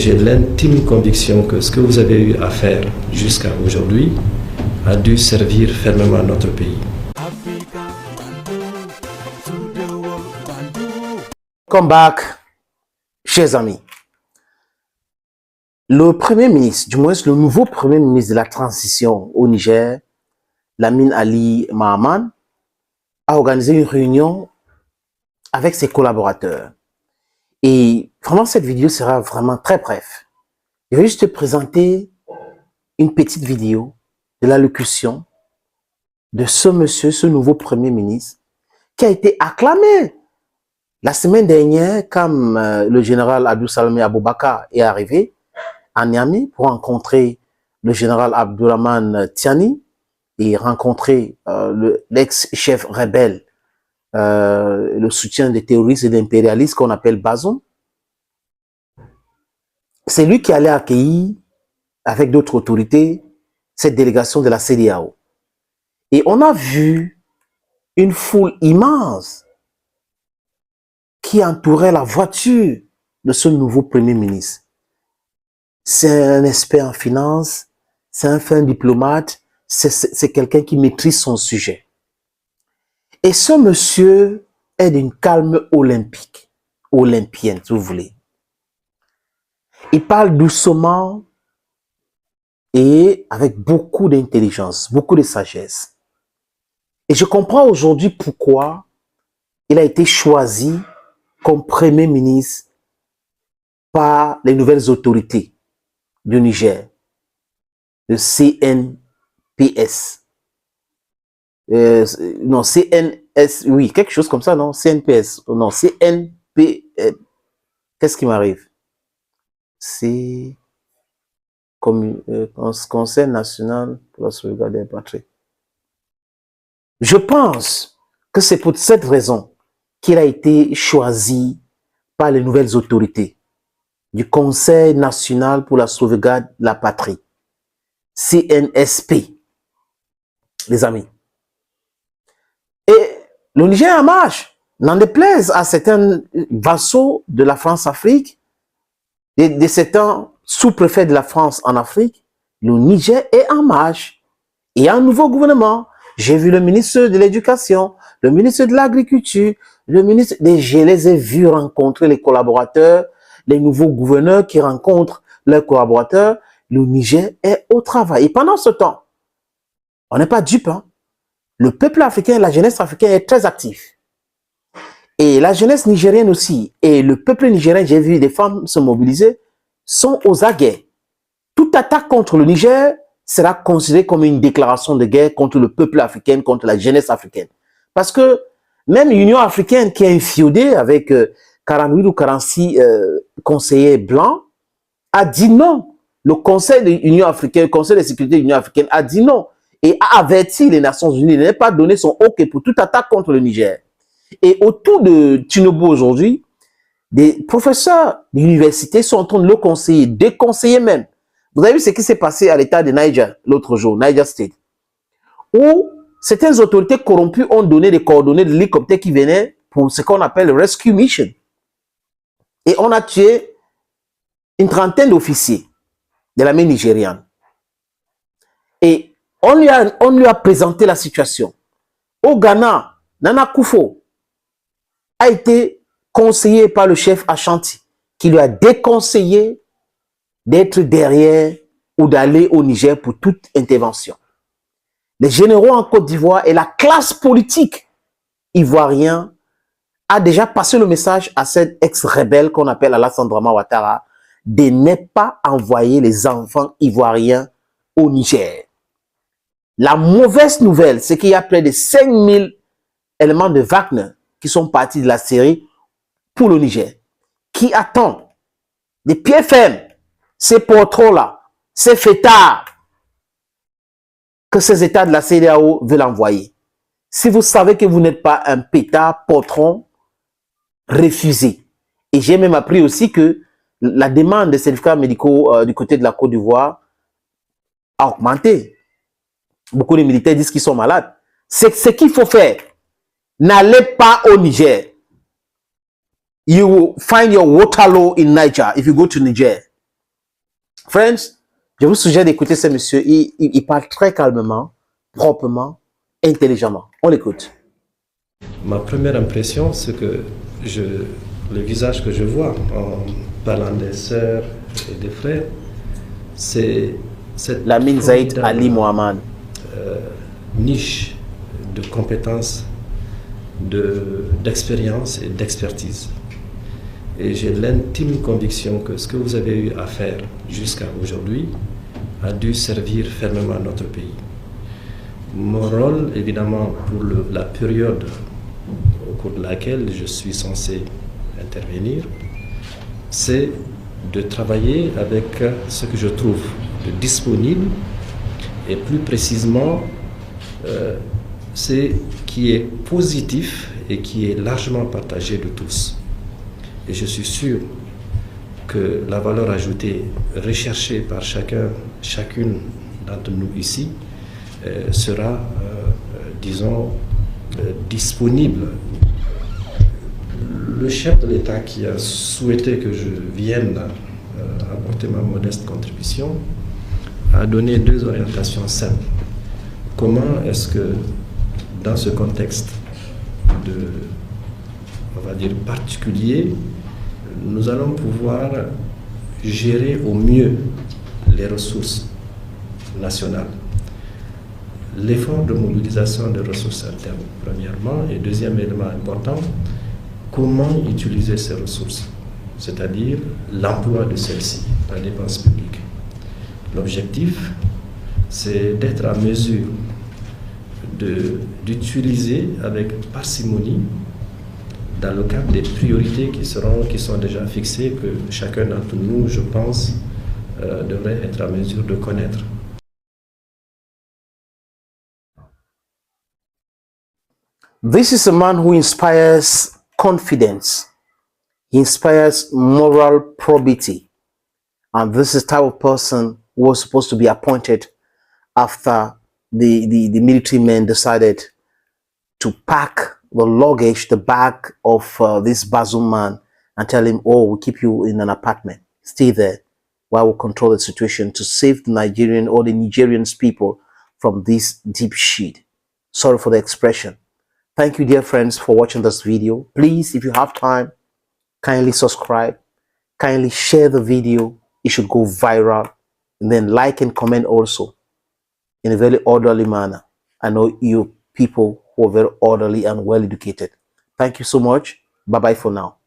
J'ai l'intime conviction que ce que vous avez eu à faire jusqu'à aujourd'hui a dû servir fermement notre pays. Come back, chers amis. Le Premier ministre, du moins le nouveau Premier ministre de la transition au Niger, Lamine Ali Mahaman, a organisé une réunion avec ses collaborateurs. Et vraiment, cette vidéo sera vraiment très bref. Je vais juste te présenter une petite vidéo de l'allocution de ce monsieur, ce nouveau Premier ministre, qui a été acclamé la semaine dernière quand le général Abdou Salami Aboubakar est arrivé à Niamey pour rencontrer le général Abdourahmane Tiani et rencontrer l'ex-chef rebelle, le soutien des terroristes et des impérialistes qu'on appelle Bazoum. C'est lui qui allait accueillir avec d'autres autorités cette délégation de la CEDEAO. Et on a vu une foule immense qui entourait la voiture de ce nouveau Premier ministre. C'est un expert en finance, c'est un fin diplomate, c'est quelqu'un qui maîtrise son sujet. Et ce monsieur est d'une calme olympienne, si vous voulez. Il parle doucement et avec beaucoup d'intelligence, beaucoup de sagesse. Et je comprends aujourd'hui pourquoi il a été choisi comme Premier ministre par les nouvelles autorités du Niger, le CNPS. Non, CNS, oui, quelque chose comme ça, non? CNPS, non, CNP, qu'est-ce qui m'arrive? C'est comme Conseil national pour la sauvegarde des patries. Je pense que c'est pour cette raison qu'il a été choisi par les nouvelles autorités du Conseil national pour la sauvegarde de la patrie, CNSP, les amis. Et le Niger est en marche, n'en déplaise à certains vassaux de la France-Afrique, de certains sous-préfets de la France en Afrique, le Niger est en marche. Il y a un nouveau gouvernement. J'ai vu le ministre de l'Éducation, le ministre de l'Agriculture, le ministre je les ai vus rencontrer les collaborateurs, les nouveaux gouverneurs qui rencontrent leurs collaborateurs. Le Niger est au travail. Et pendant ce temps, on n'est pas dupe, hein? Le peuple africain, la jeunesse africaine est très active. Et la jeunesse nigérienne aussi, et le peuple nigérien, j'ai vu des femmes se mobiliser, sont aux aguets. Toute attaque contre le Niger sera considérée comme une déclaration de guerre contre le peuple africain, contre la jeunesse africaine. Parce que même l'Union africaine qui est infiodée avec 48 ou 46 conseillers blancs a dit non. Le Conseil de l'Union africaine, le Conseil de sécurité de l'Union africaine a dit non et a averti les Nations unies de ne pas donner son OK pour toute attaque contre le Niger. Et autour de Tinubu aujourd'hui, des professeurs d'université sont en train de le conseiller, déconseiller même. Vous avez vu ce qui s'est passé à l'état de Niger l'autre jour, Niger State, où certaines autorités corrompues ont donné des coordonnées de l'hélicoptère qui venait pour ce qu'on appelle le Rescue Mission. Et on a tué une trentaine d'officiers de l'armée nigériane. Et on lui a présenté la situation. Au Ghana, Nana Akufo a été conseillé par le chef Ashanti, qui lui a déconseillé d'être derrière ou d'aller au Niger pour toute intervention. Les généraux en Côte d'Ivoire et la classe politique ivoirienne a déjà passé le message à cette ex-rebelle qu'on appelle Alassane Dramane Ouattara de ne pas envoyer les enfants ivoiriens au Niger. La mauvaise nouvelle, c'est qu'il y a près de 5000 éléments de Wagner qui sont partis de la Syrie pour le Niger, qui attendent des pieds fermes ces porteurs-là, ces fêtards que ces États de la CEDEAO veulent envoyer. Si vous savez que vous n'êtes pas un pétard, patron, refusez. Et j'ai même appris aussi que la demande des certificats médicaux du côté de la Côte d'Ivoire a augmenté. Beaucoup de militaires disent qu'ils sont malades. C'est ce qu'il faut faire. N'allez pas au Niger. You will find your Waterloo in Niger if you go to Niger. Friends, je vous suggère d'écouter ce monsieur. Il parle très calmement, proprement, intelligemment. On l'écoute. Ma première impression, c'est que le visage que je vois en parlant des sœurs et des frères, c'est cette Lamine Zaïd Ali Mohamed. Niche de compétences, d'expérience et d'expertise. Et j'ai l'intime conviction que ce que vous avez eu à faire jusqu'à aujourd'hui a dû servir fermement notre pays. Mon rôle, évidemment, pour la période au cours de laquelle je suis censé intervenir, c'est de travailler avec ce que je trouve de disponible et plus précisément c'est qui est positif et qui est largement partagé de tous. Et je suis sûr que la valeur ajoutée recherchée par chacune d'entre nous ici sera, disons, disponible. Le chef de l'État qui a souhaité que je vienne apporter ma modeste contribution a donné deux orientations simples. Comment est-ce que, dans ce contexte on va dire, particulier, nous allons pouvoir gérer au mieux les ressources nationales. L'effort de mobilisation des ressources internes, premièrement, et deuxième élément important, comment utiliser ces ressources, c'est-à-dire l'emploi de celles-ci, la dépense publique. L'objectif, c'est d'être à mesure d'utiliser avec parcimonie dans le cadre des priorités qui sont déjà fixées, que chacun d'entre nous, je pense, devrait être à mesure de connaître. This is a man who inspires confidence. He inspires moral probity. And this is the type of person who was supposed to be appointed after the military men decided to pack the luggage, the bag of this Bazoum man, and tell him, oh, we'll keep you in an apartment. Stay there while we control the situation to save the Nigerian or the Nigerians people from this deep shit. Sorry for the expression. Thank you, dear friends, for watching this video. Please, if you have time, kindly subscribe, kindly share the video. It should go viral. And then like and comment also in a very orderly manner. I know you people who are very orderly and well educated. Thank you so much. Bye-bye for now.